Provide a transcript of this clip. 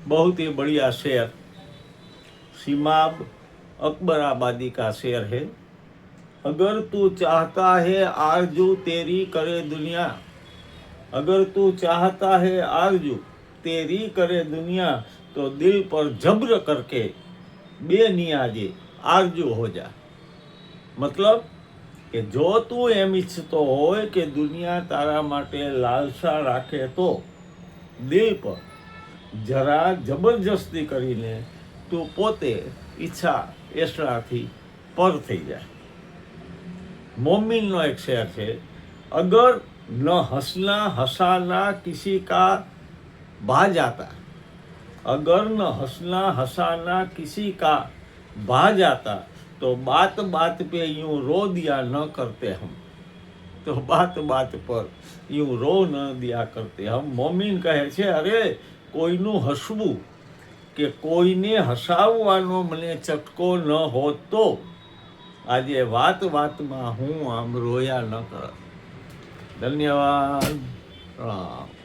बहुत ही बढ़िया शेर। सीमाब अकबराबादी का शेर है। अगर तू चाहता है आरजू तेरी करे दुनिया, अगर तू चाहता है आरजू तेरी करे दुनिया, तो दिल पर जब्र करके बेनियाजे आरजू हो जा। मतलब કે જો તું એમ ઈચ્છતો હોય કે દુનિયા તારા માટે લાલસા રાખે તો દિલ પર જરા જબરજસ્તી કરીને તું પોતે ઈચ્છા એસરાથી પર થઈ જાય। मोमिन नो एक शेर है। अगर न हंसना हंसाना किसी का भा जाता, अगर न हंसना हंसाना किसी का भा जाता, तो बात बात पे यूं रो दिया न करते हम, तो बात बात पर यूं रो न दिया करते हम। मोमिन कहे छे अरे कोईનું હસવું કે કોઈને હસાવવાનો મને ચટકો ન હોત તો આજે વાત વાતમાં હું આમ રોયા ન કરત। ધન્યવાદ। પ્રણામ।